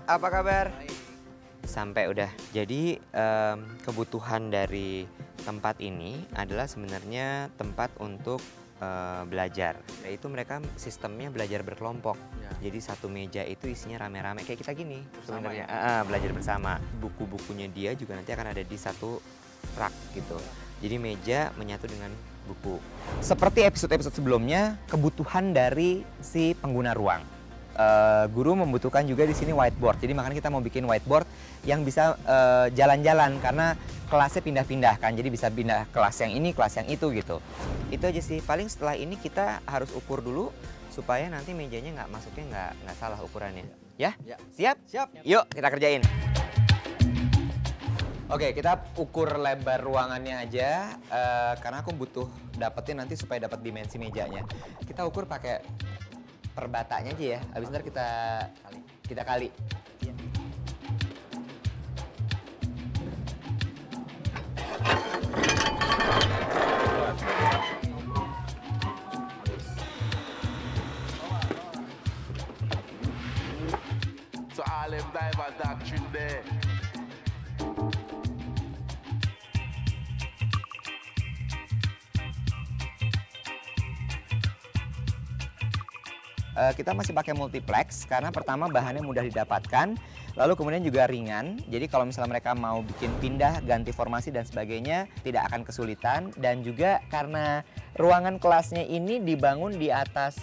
Apa kabar? Sampai udah. Jadi kebutuhan dari tempat ini adalah sebenarnya tempat untuk belajar. Yaitu mereka sistemnya belajar berkelompok. Ya. Jadi satu meja itu isinya rame-rame kayak kita gini sebenarnya. Ya? Belajar bersama. Buku-bukunya dia juga nanti akan ada di satu rak gitu. Jadi meja menyatu dengan buku. Seperti episode-episode sebelumnya, kebutuhan dari si pengguna ruang. Guru membutuhkan juga di sini whiteboard. Jadi makanya kita mau bikin whiteboard yang bisa jalan-jalan karena kelasnya pindah-pindah kan. Jadi bisa pindah kelas yang ini, kelas yang itu gitu. Itu aja sih. Paling setelah ini kita harus ukur dulu supaya nanti mejanya masuknya nggak salah ukurannya. Ya? Ya. Siap? Siap. Yuk kita kerjain. Oke, kita ukur lebar ruangannya aja karena aku butuh dapetin nanti supaya dapat dimensi mejanya. Kita ukur pakai perbatanya aja ya, habis ntar kita kali. So all them diver doctrine there. Kita masih pakai multiplex karena pertama bahannya mudah didapatkan, lalu kemudian juga ringan. Jadi kalau misalnya mereka mau bikin pindah, ganti formasi dan sebagainya tidak akan kesulitan. Dan juga karena ruangan kelasnya ini dibangun di atas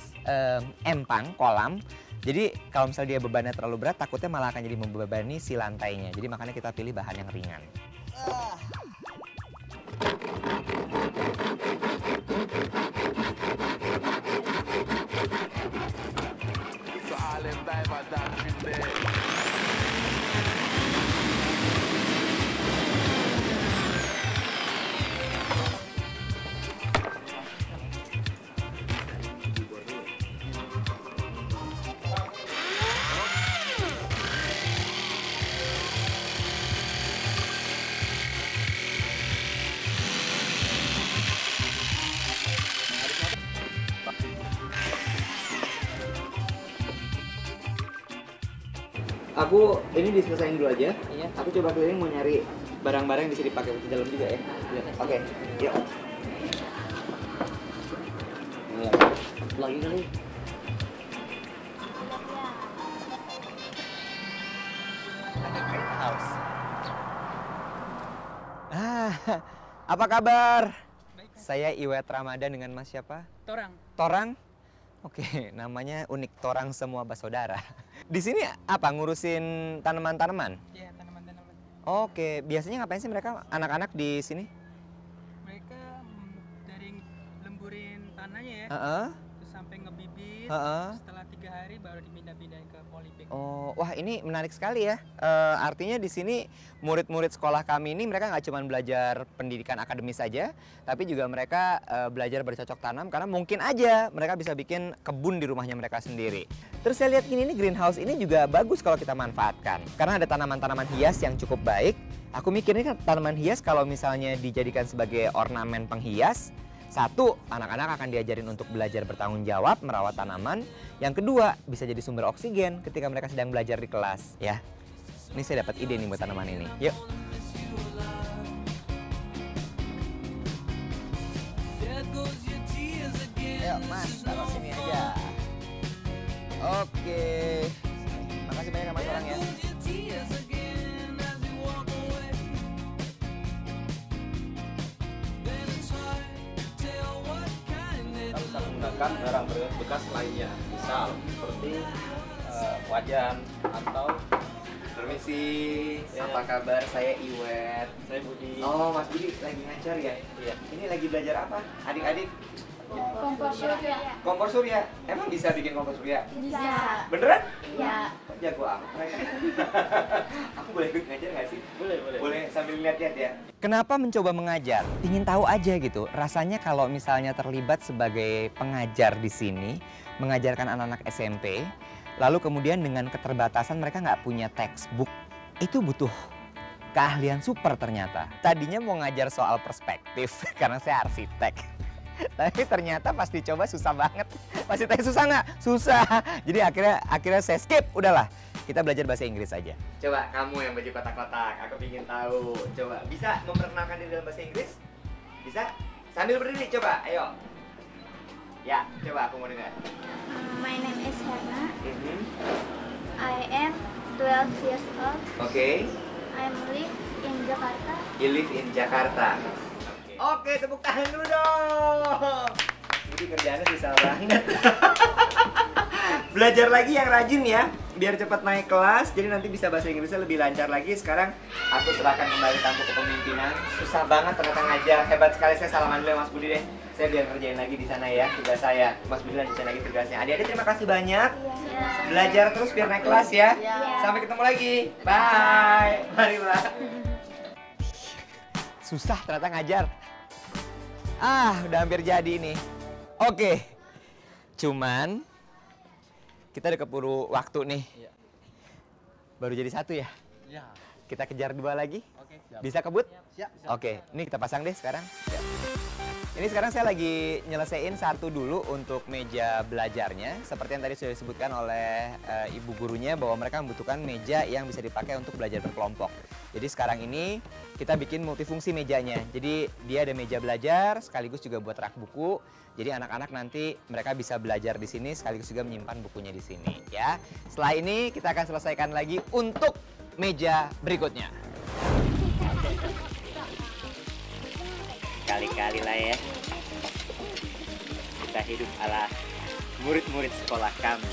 empang, kolam. Jadi kalau misalnya dia bebannya terlalu berat, takutnya malah akan jadi membebani si lantainya. Jadi makanya kita pilih bahan yang ringan. Aku ini diselesain dulu aja. Iya. Aku coba keliling mau nyari barang-barang yang bisa dipakai di dalam juga ya. Iya. Oke. Yuk. Lagi kali. Greenhouse. Apa kabar? Baik. Saya Iwet Ramadan dengan Mas siapa? Torang. Torang? Oke, namanya unik, Torang semua bersaudara. Di sini apa, ngurusin tanaman-tanaman? Iya, tanaman-tanaman. Oke, biasanya ngapain sih mereka, anak-anak di sini? Mereka dari lemburin tanahnya ya, terus sampai ngebibit, setelah 3 hari baru dipindah-pindahin ke polybag. Oh, wah ini menarik sekali ya. Artinya di sini murid-murid sekolah kami ini mereka nggak cuma belajar pendidikan akademis saja, tapi juga mereka belajar bercocok tanam karena mungkin aja mereka bisa bikin kebun di rumahnya mereka sendiri. Terus saya lihat ini greenhouse ini juga bagus kalau kita manfaatkan karena ada tanaman-tanaman hias yang cukup baik. Aku mikirnya kan tanaman hias kalau misalnya dijadikan sebagai ornamen penghias, satu, anak-anak akan diajarin untuk belajar bertanggung jawab, merawat tanaman. Yang kedua, bisa jadi sumber oksigen ketika mereka sedang belajar di kelas, ya. Ini saya dapat ide nih buat tanaman ini. Yuk. Yuk, Mas, taruh sini aja. Oke. Makasih banyak ya, Mas Orang ya. Menggunakan barang bekas lainnya, misal seperti wajan atau Permisi, apa kabar? Saya Iwet. saya Budi. Oh, Mas Budi lagi ngajar ya? Iya. Ini lagi belajar apa? Adik-adik? Kompor surya. Kompor surya. Emang bisa bikin kompor surya? Bisa. Beneran? Ya. Kok jago amat mereka? Aku boleh ikut ngajar nggak sih? Boleh. Boleh sambil lihat-lihat ya. Kenapa mencoba mengajar? Ingin tahu aja gitu. Rasanya kalau misalnya terlibat sebagai pengajar di sini, mengajarkan anak-anak SMP, lalu kemudian dengan keterbatasan mereka nggak punya textbook, itu butuh keahlian super ternyata. Tadinya mau ngajar soal perspektif karena saya arsitek. Tapi ternyata pas dicoba susah banget. Pasti tanya susah nggak? Susah. Jadi akhirnya saya skip, udahlah. kita belajar bahasa Inggris aja. Coba kamu yang baju kotak-kotak, aku ingin tahu. Coba bisa memperkenalkan diri dalam bahasa Inggris? Bisa? Sambil berdiri coba, ayo. Ya, coba aku mau dengar. My name is Herna. I am 12 years old. Oke. I live in Jakarta. You live in Jakarta. Oke, tepuk tangan dulu dong. Jadi kerjaannya susah banget. Belajar lagi yang rajin ya, biar cepat naik kelas. Jadi nanti bisa bahasa Inggrisnya lebih lancar lagi. Sekarang aku serahkan kembali tampuk kepemimpinan. Susah banget ternyata ngajar. Hebat sekali, saya salaman dulu ya Mas Budi deh. Saya biar kerjain lagi di sana ya tugas saya. Mas Budi lanjutin lagi tugasnya. Adik-adik terima kasih banyak. Belajar terus biar naik kelas ya. Sampai ketemu lagi. Bye. Mari Mbak. Susah ternyata ngajar. Udah hampir jadi nih. Oke. Cuman kita udah keburu waktu nih. Baru jadi satu ya? Ya. Kita kejar 2 lagi? Oke, siap. Bisa kebut? Siap. Oke, ini kita pasang deh sekarang. Ini sekarang saya lagi nyelesain satu dulu untuk meja belajarnya. Seperti yang tadi sudah disebutkan oleh ibu gurunya bahwa mereka membutuhkan meja yang bisa dipakai untuk belajar berkelompok. Jadi sekarang ini kita bikin multifungsi mejanya. Jadi dia ada meja belajar sekaligus juga buat rak buku. Jadi anak-anak nanti mereka bisa belajar di sini sekaligus juga menyimpan bukunya di sini ya. Setelah ini kita akan selesaikan lagi untuk meja berikutnya. Kali-kali lah ya. Kita hidup ala murid-murid sekolah kami.